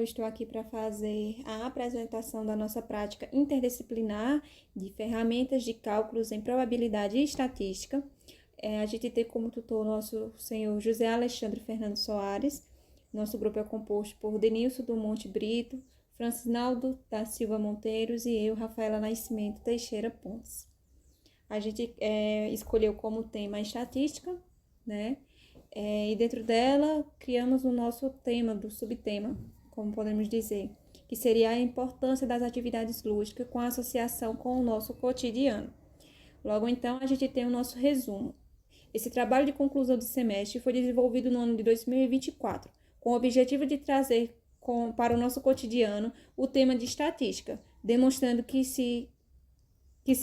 eu estou aqui para fazer a apresentação da nossa prática interdisciplinar de ferramentas de cálculos em probabilidade e estatística. A gente tem como tutor o nosso senhor José Alexandre Fernando Soares. Nosso grupo é composto por Denilson do Monte Brito, Francinaldo da Silva Monteiros e eu, Rafaela Nascimento Teixeira Pontes. A gente escolheu como tema a estatística, né? E dentro dela criamos o nosso tema, do subtema, como podemos dizer, que seria a importância das atividades lúdicas com a associação com o nosso cotidiano. Logo então, a gente tem o nosso resumo. Esse trabalho de conclusão de semestre foi desenvolvido no ano de 2024, com o objetivo de trazer para o nosso cotidiano o tema de estatística, demonstrando que se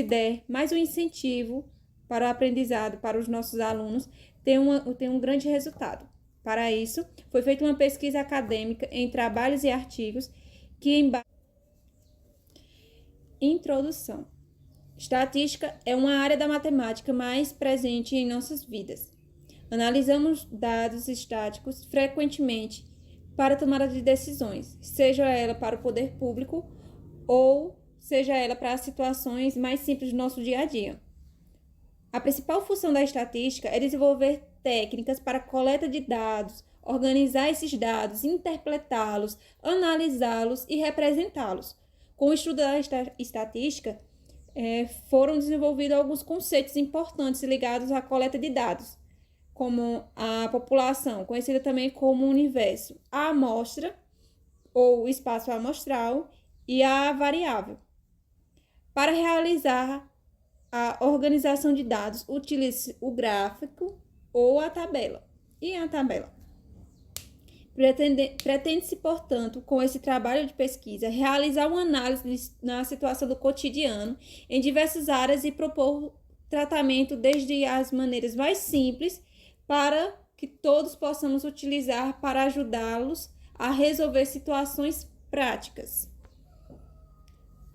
der mais um incentivo para o aprendizado para os nossos alunos, tem um grande resultado. Para isso, foi feita uma pesquisa acadêmica em trabalhos e artigos que Introdução. Estatística é uma área da matemática mais presente em nossas vidas. Analisamos dados estáticos frequentemente para tomada de decisões, seja ela para o poder público ou seja ela para as situações mais simples do nosso dia a dia. A principal função da estatística é desenvolver técnicas para a coleta de dados, organizar esses dados, interpretá-los, analisá-los e representá-los. Com o estudo da estatística, foram desenvolvidos alguns conceitos importantes ligados à coleta de dados, como a população, conhecida também como universo, a amostra, ou espaço amostral, e a variável. Para realizar a organização de dados, utilize o gráfico ou a tabela. E a tabela? Pretende-se, portanto, com esse trabalho de pesquisa, realizar uma análise na situação do cotidiano em diversas áreas e propor tratamento desde as maneiras mais simples para que todos possamos utilizar para ajudá-los a resolver situações práticas.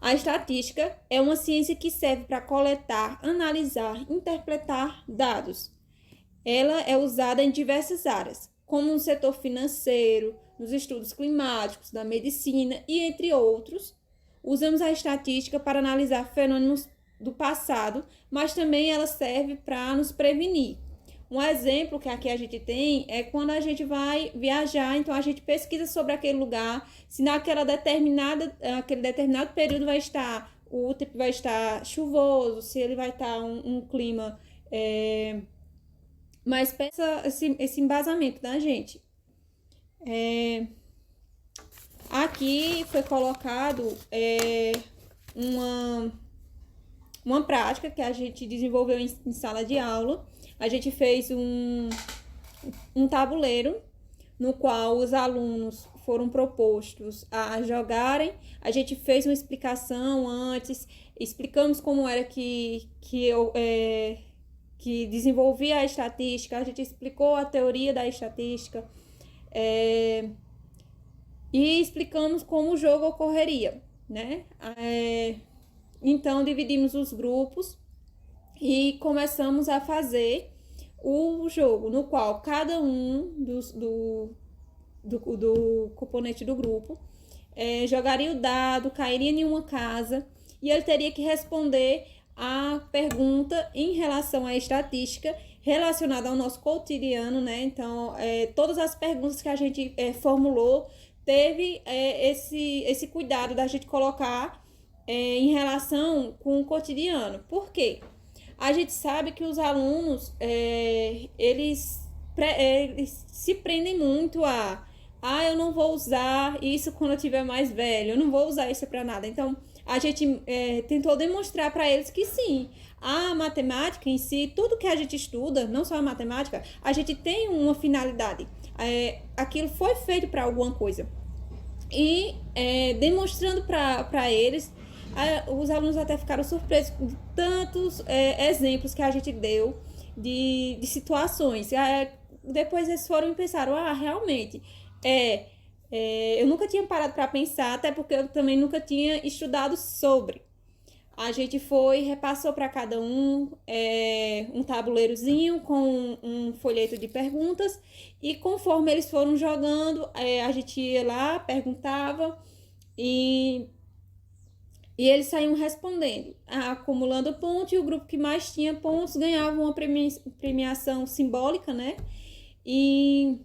A estatística é uma ciência que serve para coletar, analisar, interpretar dados. Ela é usada em diversas áreas, como no setor financeiro, nos estudos climáticos, da medicina e entre outros. Usamos a estatística para analisar fenômenos do passado, mas também ela serve para nos prevenir. Um exemplo que aqui a gente tem é quando a gente vai viajar, então a gente pesquisa sobre aquele lugar, se aquele determinado período o tempo vai estar chuvoso, se ele vai estar um clima mais esse embasamento da gente. Aqui foi colocado uma prática que a gente desenvolveu em sala de aula. A gente fez um tabuleiro no qual os alunos foram propostos a jogarem. A gente fez uma explicação antes, explicamos como era que desenvolvia a estatística, a gente explicou a teoria da estatística e explicamos como o jogo ocorreria, né? Então, dividimos os grupos e começamos a fazer o jogo, no qual cada um do componente do grupo jogaria o dado, cairia em uma casa e ele teria que responder a pergunta em relação à estatística relacionada ao nosso cotidiano, né? Então, todas as perguntas que a gente formulou teve esse cuidado da gente colocar em relação com o cotidiano. Por quê? A gente sabe que os alunos, eles se prendem muito eu não vou usar isso quando eu tiver mais velho, eu não vou usar isso para nada. Então, a gente tentou demonstrar para eles que sim, a matemática em si, tudo que a gente estuda, não só a matemática, a gente tem uma finalidade. Aquilo foi feito para alguma coisa. E demonstrando para eles, os alunos até ficaram surpresos com tantos exemplos que a gente deu de situações. Depois eles foram e pensaram, realmente, eu nunca tinha parado para pensar, até porque eu também nunca tinha estudado sobre. a gente foi, repassou para cada um um tabuleirozinho com um folheto de perguntas e conforme eles foram jogando, a gente ia lá, perguntava e, e eles saíam respondendo, acumulando pontos, e o grupo que mais tinha pontos ganhava uma premiação simbólica, né? E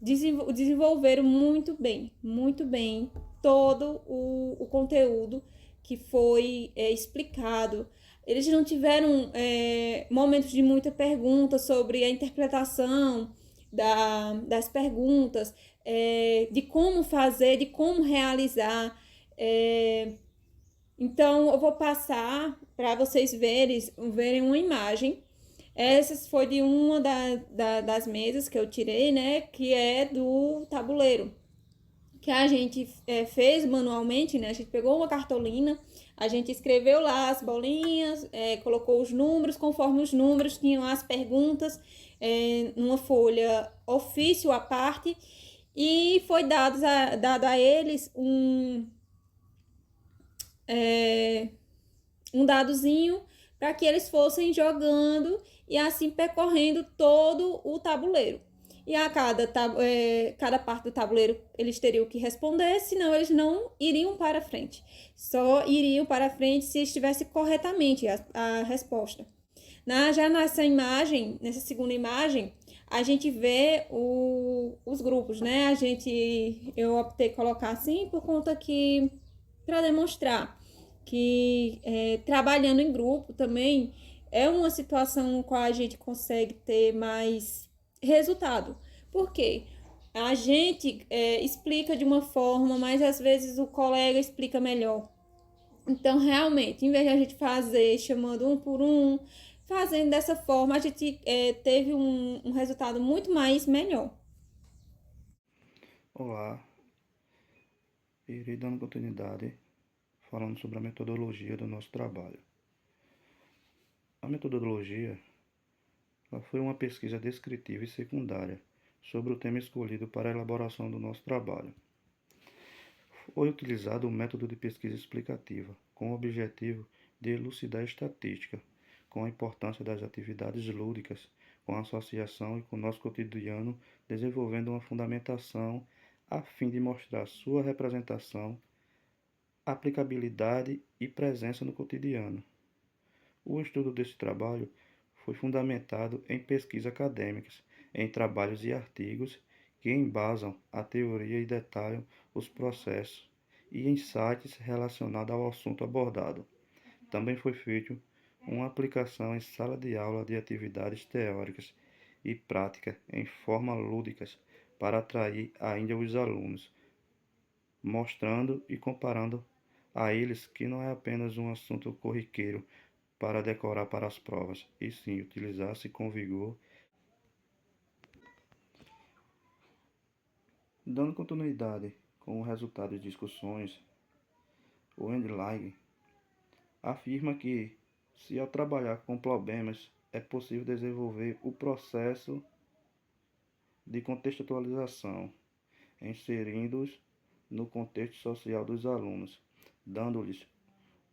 desenvolveram muito bem todo o conteúdo que foi explicado. Eles não tiveram momentos de muita pergunta sobre a interpretação das perguntas, de como fazer, de como realizar. Então, eu vou passar para vocês verem uma imagem. Essa foi de uma das mesas que eu tirei, né? Que é do tabuleiro. Que a gente fez manualmente, né? A gente pegou uma cartolina, a gente escreveu lá as bolinhas, colocou os números, conforme os números tinham as perguntas, numa folha ofício à parte, e foi dado a eles um dadozinho para que eles fossem jogando e assim percorrendo todo o tabuleiro. E a cada parte do tabuleiro eles teriam que responder, senão eles não iriam para frente. Só iriam para frente se estivesse corretamente a resposta. Já nessa imagem, nessa segunda imagem, a gente vê os grupos, né? Eu optei colocar assim por conta que, para demonstrar que trabalhando em grupo também é uma situação no qual a gente consegue ter mais resultado. Por quê? A gente explica de uma forma, mas às vezes o colega explica melhor. Então, realmente, em vez de a gente fazer chamando um por um, fazendo dessa forma, a gente teve um resultado muito mais melhor. Olá, irei dando continuidade falando sobre a metodologia do nosso trabalho. A metodologia ela foi uma pesquisa descritiva e secundária sobre o tema escolhido para a elaboração do nosso trabalho. Foi utilizado o método de pesquisa explicativa, com o objetivo de elucidar a estatística, com a importância das atividades lúdicas, com a associação e com o nosso cotidiano, desenvolvendo uma fundamentação a fim de mostrar sua representação, aplicabilidade e presença no cotidiano. O estudo desse trabalho foi fundamentado em pesquisas acadêmicas, em trabalhos e artigos que embasam a teoria e detalham os processos e insights relacionados ao assunto abordado. Também foi feita uma aplicação em sala de aula de atividades teóricas e práticas em forma lúdicas para atrair ainda os alunos, mostrando e comparando a eles que não é apenas um assunto corriqueiro para decorar para as provas, e sim utilizar-se com vigor. Dando continuidade com o resultado de discussões, o Endlinger afirma que, se ao trabalhar com problemas, é possível desenvolver o processo de contextualização, inserindo-os no contexto social dos alunos, dando-lhes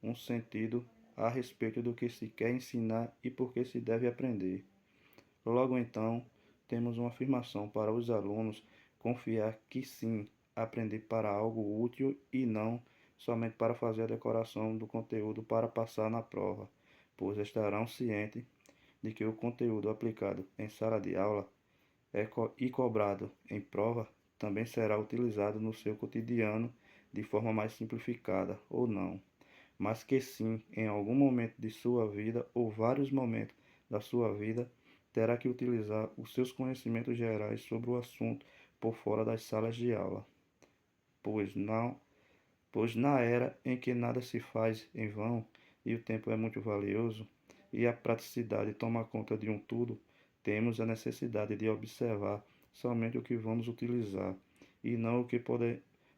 um sentido a respeito do que se quer ensinar e por que se deve aprender. Logo então, temos uma afirmação para os alunos confiar que sim, aprender para algo útil e não somente para fazer a decoração do conteúdo para passar na prova, pois estarão cientes de que o conteúdo aplicado em sala de aula e cobrado em prova também será utilizado no seu cotidiano de forma mais simplificada ou não, mas que sim, em algum momento de sua vida ou vários momentos da sua vida, terá que utilizar os seus conhecimentos gerais sobre o assunto por fora das salas de aula, pois na era em que nada se faz em vão e o tempo é muito valioso e a praticidade toma conta de um tudo, temos a necessidade de observar somente o que vamos utilizar e não o que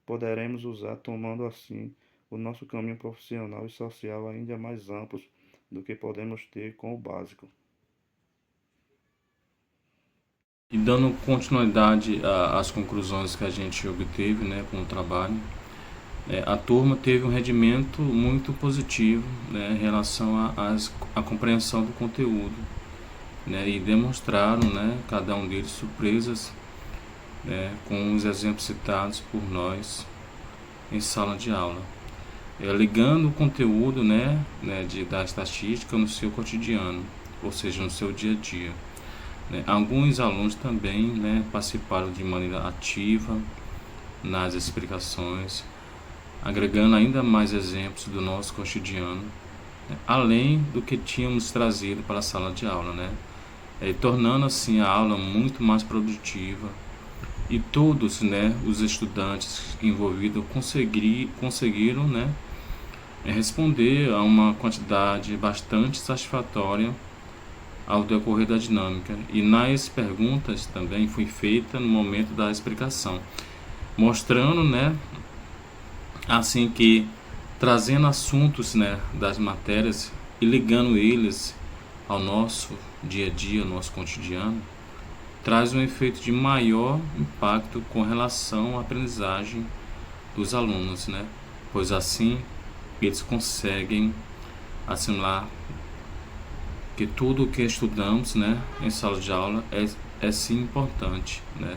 poderemos usar, tomando assim o nosso caminho profissional e social ainda mais amplos do que podemos ter com o básico. E dando continuidade às conclusões que a gente obteve, né, com o trabalho, A turma teve um rendimento muito positivo, né, em relação à compreensão do conteúdo, né, e demonstraram, né, cada um deles surpresas, né, com os exemplos citados por nós em sala de aula, ligando o conteúdo, da estatística no seu cotidiano, ou seja, no seu dia a dia. Alguns alunos também, né, participaram de maneira ativa nas explicações, agregando ainda mais exemplos do nosso cotidiano, né, além do que tínhamos trazido para a sala de aula, né, tornando assim a aula muito mais produtiva, e todos, né, os estudantes envolvidos conseguiram, né, responder a uma quantidade bastante satisfatória ao decorrer da dinâmica, e nas perguntas também foi feita no momento da explicação, mostrando, né, assim que trazendo assuntos, né, das matérias e ligando eles ao nosso dia a dia, ao nosso cotidiano, traz um efeito de maior impacto com relação à aprendizagem dos alunos, né? Pois assim eles conseguem assimilar que tudo o que estudamos, né, em sala de aula é sim importante, né?